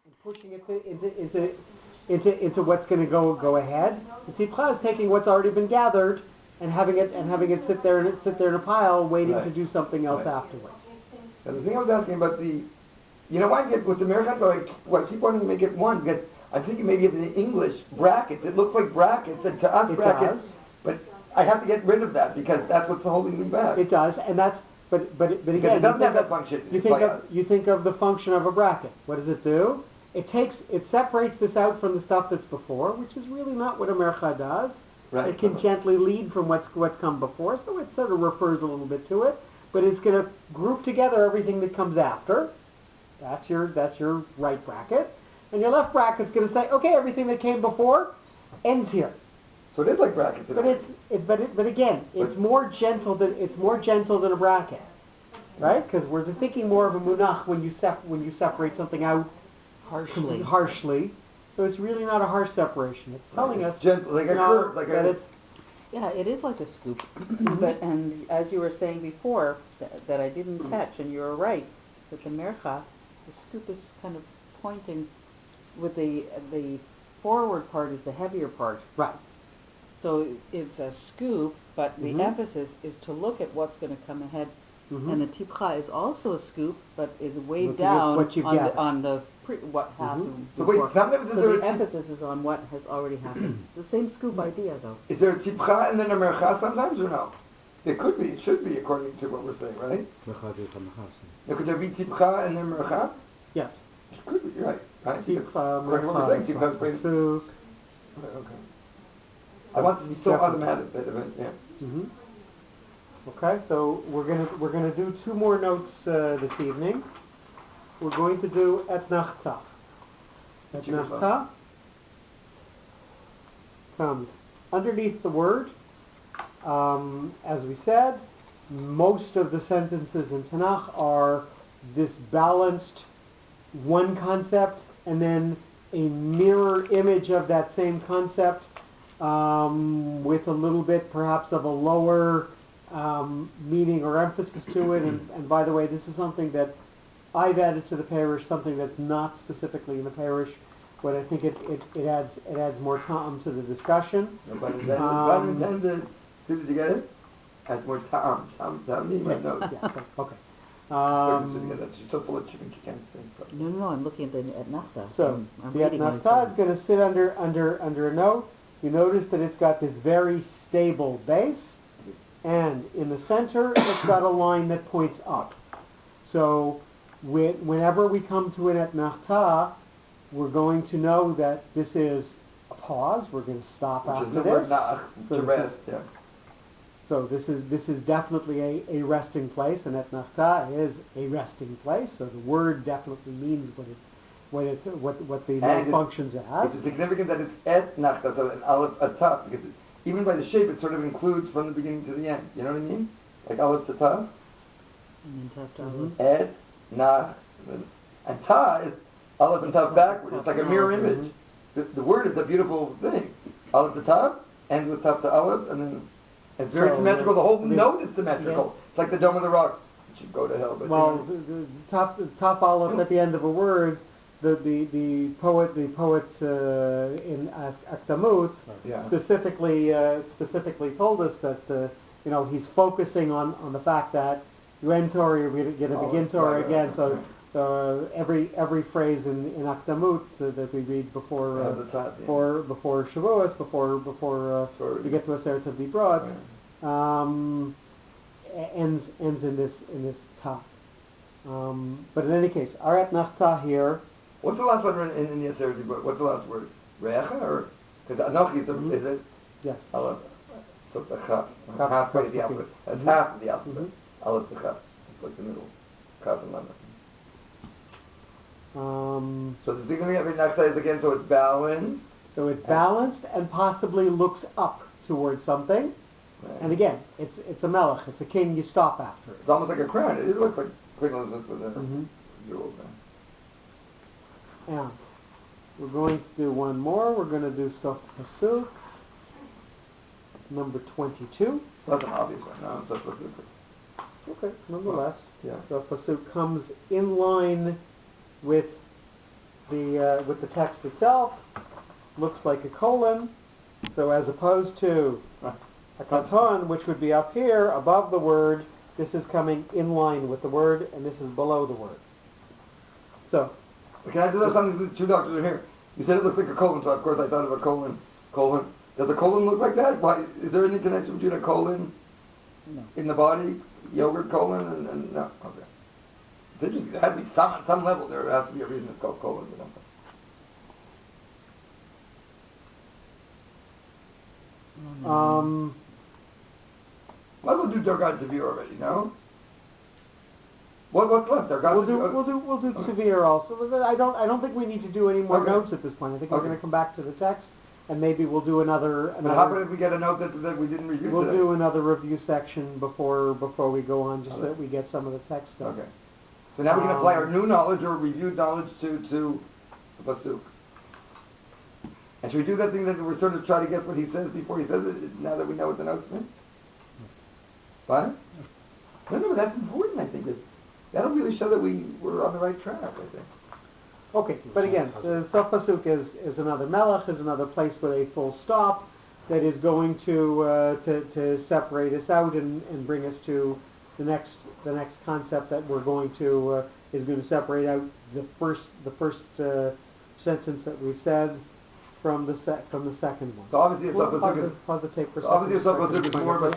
and pushing it into what's going to go ahead. The tipcha is taking what's already been gathered and having it sit there in a pile, waiting to do something else afterwards. And the thing I was asking about why I get with the American, I keep wanting to make it one, because I'm thinking maybe in the English brackets, it looks like brackets, and to us brackets, but I have to get rid of that because that's what's holding me back. It does, and that's, but again, it doesn't have that function. You think of the function of a bracket. What does it do? It separates this out from the stuff that's before, which is really not what a mercha does. Right. It can gently lead from what's come before, so it sort of refers a little bit to it, but it's going to group together everything that comes after. That's your right bracket, and your left bracket's going to say, okay, everything that came before ends here. So it is like brackets. But again, it's more gentle than a bracket, right? Because we're thinking more of a munach when you separate something out harshly. So it's really not a harsh separation. It's telling us gentle, like a curve, that it's. Yeah, it is like a scoop. But and as you were saying before, that I didn't catch, and you're right, that the mercha, the scoop is kind of pointing with the forward part is the heavier part. Right. So it's a scoop, but the emphasis is to look at what's going to come ahead. And the tipcha is also a scoop, but is way down on the what happened. So wait, sometimes so the emphasis is on what has already happened. The same scoop idea, though. Is there a tipcha and then a mercha sometimes, or no? It could be. It should be, according to what we're saying, right? Could there be tipcha and then mercha? Yes. It could be, right? Tipcha, mercha, pasuk. Okay. I want it to be so automatic. Yeah. Okay, so we're gonna do two more notes this evening. We're going to do etnachta. Etnachta comes underneath the word. As we said, most of the sentences in Tanakh are this balanced one concept and then a mirror image of that same concept with a little bit perhaps of a lower meaning or emphasis to it. And by the way, this is something that I've added to the parish, something that's not specifically in the parish, but I think it adds more time to the discussion. But then the two together adds more time. Okay. She's so full of chicken she can't think. No, I'm looking at the etnachta. So the etnachta is going to sit under a note. You notice that it's got this very stable base, and in the center it's got a line that points up. So whenever we come to an etnachta, we're going to know that this is a pause. We're going to stop after this. So this is definitely a resting place, and etnachta is a resting place. So the word definitely means what the note functions as. It's significant that it's etnachta, so an aleph a tav, because even by the shape it sort of includes from the beginning to the end. You know what I mean? Like aleph to tav. And then tav to aleph. Et, nach, and ta is aleph and tav backwards. It's like a mirror image. The word is a beautiful thing. Aleph to tav ends with tav to aleph, and then it's very symmetrical. The whole note is symmetrical. It's like the Dome of the Rock. It should go to hell. But the top aleph at the end of a word. The poets in Akdamut specifically told us that he's focusing on the fact that you end Torah, you're going to begin Torah again. So every phrase in Akdamut that we read before Shavuos, before we get to Aseret Dibrot, ends in this ta. But in any case, our etnachta here. What's the last one in the Aseret Dibrot? What's the last word? Re'echa, or because Anochi is it? Yes. Aleph. So it's a chaf. Half of the alphabet. That's half of the alphabet. Aleph to chaf. It's like the middle. Chaf and lamah. So the significance of etnachta is again, so it's balanced. So it's balanced and possibly looks up towards something. Right. And again, it's a melech. It's a king. You stop after it. It's almost like a crown. It looks like Queen Elizabeth with a jewel there. Yeah. We're going to do one more. We're going to do Sof Pasuk, number 22. That's an obvious one. No, Sof Pasuk. Okay, nonetheless. Yeah. Sof Pasuk comes in line with with the text itself, looks like a colon. So as opposed to a katon, which would be up here above the word, this is coming in line with the word, and this is below the word. So, Can I just ask something? The two doctors are here. You said it looks like a colon, so of course I thought of a colon. Colon. Does a colon look like that? Why, is there any connection between a colon No. in the body, yogurt colon, and no? Okay. There has to be on some level. There has to be a reason it's called colon or something. Might as well do Dargad Severe already, no? What's left? Dargad we'll do severe also. I don't think we need to do any more Okay. notes at this point. I think we're Okay. going to come back to the text, and maybe we'll do another. But how about if we get a note that we didn't review We'll today? do another review section before we go on, just so Okay. that we get some of the text done. Okay. So now we can apply our new knowledge or reviewed knowledge to the pasuk. And should we do that thing that we're sort of trying to guess what he says before he says it? Now that we know what the notes mean. What? No, but that's important. I think that'll really show that we were on the right track. I think. Okay, but again, the Sof Pasuk is another melech, is another place with a full stop that is going to separate us out and bring us to the next concept that we're going to is going to separate out the first sentence that we've said from the second one. So obviously, a Sof Pasuk is Pause the tape for a so second. obviously a Sof Pasuk is more of a